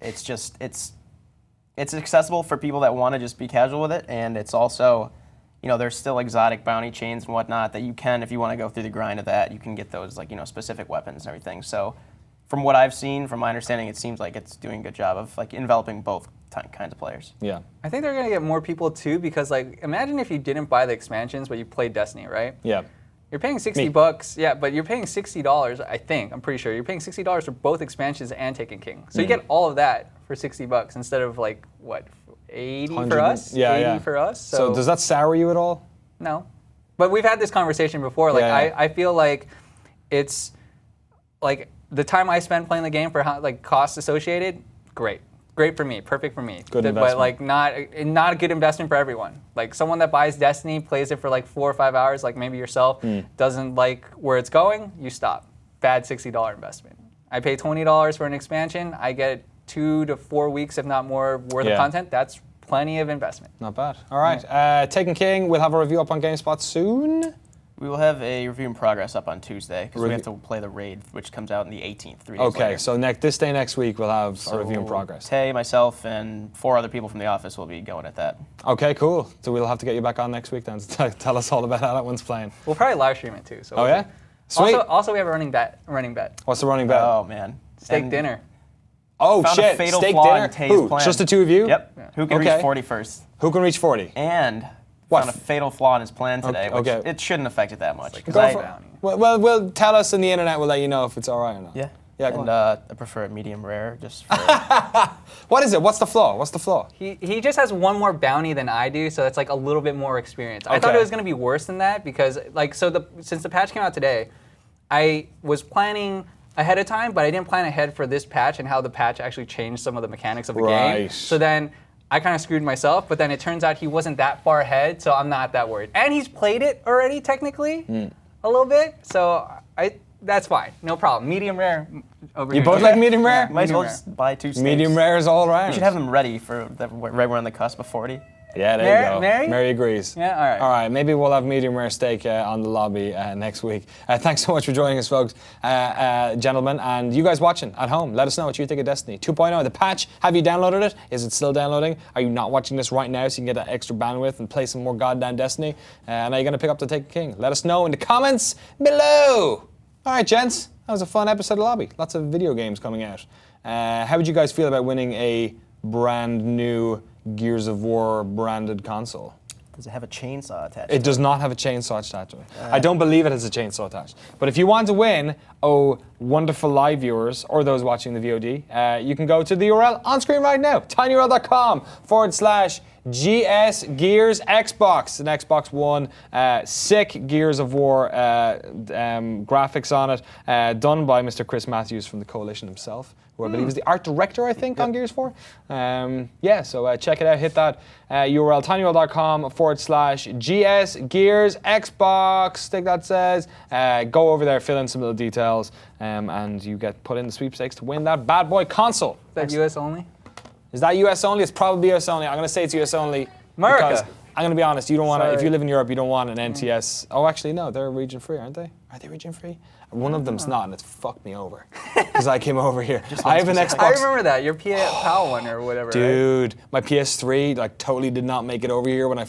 it's accessible for people that want to just be casual with it, and it's also, there's still exotic bounty chains and whatnot that you can, if you want to go through the grind of that, you can get those, like, specific weapons and everything. So, from what I've seen, from my understanding, it seems like it's doing a good job of, like, enveloping both kinds of players. Yeah. I think they're going to get more people too, because like imagine if you didn't buy the expansions but you played Destiny, right? Yeah. You're paying $60, yeah, but you're paying $60, I think, I'm pretty sure. You're paying $60 for both expansions and Taken King. So you get all of that for $60 instead of like, what, 80 for us? Yeah, 80 for us? So does that sour you at all? No. But we've had this conversation before. Like I feel like it's like the time I spent playing the game for like costs associated, great for me, perfect for me. Good investment. But like not a good investment for everyone. Like someone that buys Destiny, plays it for like 4 or 5 hours, like maybe yourself, doesn't like where it's going, you stop. Bad $60 investment. I pay $20 for an expansion, I get 2 to 4 weeks, if not more, worth of content. That's plenty of investment. Not bad. All right, Taken King, we'll have a review up on GameSpot soon. We will have a review in progress up on Tuesday, because we have to play the raid, which comes out on the 18th, 3 days later. So this day next week, we'll have a review in progress. Tay, myself, and 4 other people from the office will be going at that. Okay, cool. So we'll have to get you back on next week then to tell us all about how that one's playing. We'll probably live stream it too. So oh, yeah? Sweet. Also, we have a running bet. What's the running bet? Oh, man. Steak dinner. Oh, shit. Steak dinner? Who? Just the two of you? Yep. Yeah. Who can reach 40 first? Who can reach 40? And found a fatal flaw in his plan today, which it shouldn't affect it that much. Well, tell us on the internet. We'll let you know if it's all right or not. Yeah. And I prefer a medium rare, just for... What is it? What's the flaw? He just has one more bounty than I do, so that's like a little bit more experience. I thought it was going to be worse than that, because since the patch came out today, I was planning ahead of time, but I didn't plan ahead for this patch and how the patch actually changed some of the mechanics of the game. So then I kind of screwed myself, but then it turns out he wasn't that far ahead, so I'm not that worried. And he's played it already, technically, a little bit, so that's fine, no problem. Medium rare over here. You both like medium rare? Might as well just buy 2 steaks. Medium rare is all right. You should have them ready for right we're on the cusp of 40. Yeah, there you go. Mary agrees. Yeah, all right. All right, maybe we'll have medium rare steak on the lobby next week. Thanks so much for joining us, folks, gentlemen, and you guys watching at home. Let us know what you think of Destiny 2.0. The patch, have you downloaded it? Is it still downloading? Are you not watching this right now so you can get that extra bandwidth and play some more goddamn Destiny? And are you going to pick up the Taken King? Let us know in the comments below. All right, gents, that was a fun episode of Lobby. Lots of video games coming out. How would you guys feel about winning a brand new Gears of War branded console? Does it have a chainsaw attached? It does not have a chainsaw attached to it. I don't believe it has a chainsaw attached. But if you want to win, wonderful live viewers or those watching the VOD, you can go to the URL on screen right now, tinyurl.com/GameSpot. GS Gears Xbox, an Xbox One, sick Gears of War graphics on it, done by Mr. Chris Matthews from the Coalition himself, who I believe is the art director, I think, on Gears 4. So check it out. Hit that URL, tinyurl.com/GS Gears Xbox, I think that says. Go over there, fill in some little details, and you get put in the sweepstakes to win that bad boy console. Is that US only? Is that US only? It's probably US only. I'm going to say it's US only. America. Because I'm going to be honest, you don't want to, if you live in Europe, you don't want an NTS. Oh, actually, no, they're region free, aren't they? Are they region free? One of them's not, and it's fucked me over. Because I came over here. I have an Xbox. I remember that, your PAL one or whatever. Dude, my PS3 totally did not make it over here when I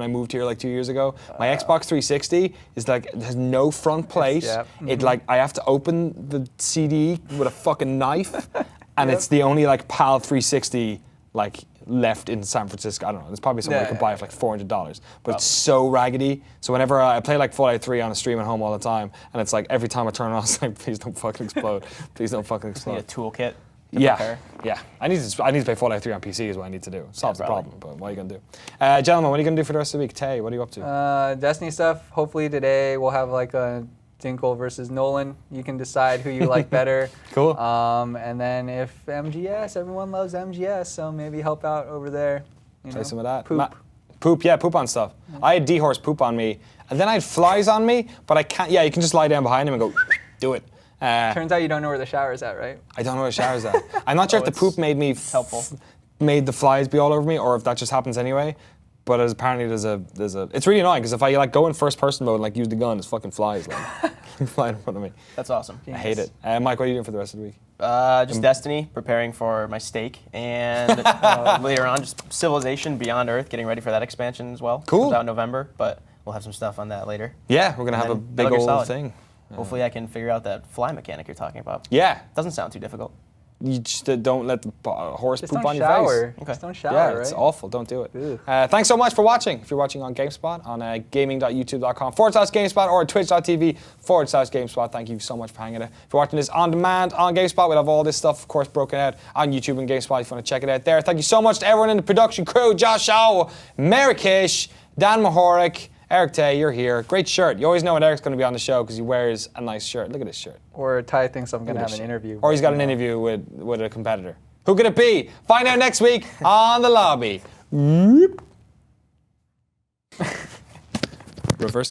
moved here 2 years ago. My Xbox 360 is it has no front plate. It I have to open the CD with a fucking knife, and it's the only PAL 360 left in San Francisco. I don't know. There's probably somewhere I could buy it for $400, but it's so raggedy. So whenever I play Fallout 3 on a stream at home all the time, and it's every time I turn it on, it's please don't fucking explode. Please don't fucking explode. Need a toolkit. Yeah. I need to play Fallout 3 on PC is what I need to do. Solves the problem, but what are you gonna do? Gentlemen, what are you gonna do for the rest of the week? Tay, what are you up to? Destiny stuff. Hopefully today we'll have a Dinkle versus Nolan. You can decide who you like better. Cool. And then if MGS, everyone loves MGS, so maybe help out over there. Play some of that. Poop. Poop on stuff. I had D-Horse poop on me, and then I had flies on me, but I can't. Yeah, you can just lie down behind him and go, do it. Turns out you don't know where the shower's at, right? I don't know where the shower's at. I'm not sure if the poop made me made the flies be all over me, or if that just happens anyway. But apparently there's a. It's really annoying because if I go in first person mode and use the gun, it's fucking flies flying in front of me. That's awesome. I hate it. Mike, what are you doing for the rest of the week? Just Destiny, preparing for my steak, and later on just Civilization Beyond Earth, getting ready for that expansion as well. Cool. Comes out in November, but we'll have some stuff on that later. Yeah, we're gonna have a big old thing. Hopefully I can figure out that fly mechanic you're talking about. Yeah. Doesn't sound too difficult. You just don't let the horse just poop don't on your shower. face. Just don't shower, yeah, right? it's awful. Don't do it. Thanks so much for watching. If you're watching on GameSpot, on gaming.youtube.com/GameSpot or twitch.tv/GameSpot, thank you so much for hanging out. If you're watching this on demand on GameSpot, we'll have all this stuff, of course, broken out on YouTube and GameSpot if you want to check it out there. Thank you so much to everyone in the production crew, Josh Shaw, Marikish, Dan Mahoric, Eric Tay, you're here. Great shirt. You always know when Eric's going to be on the show because he wears a nice shirt. Look at his shirt. Or Ty thinks I'm going to have an interview. Or he's got an interview with a competitor. Who could it be? Find out next week on The Lobby. Reverse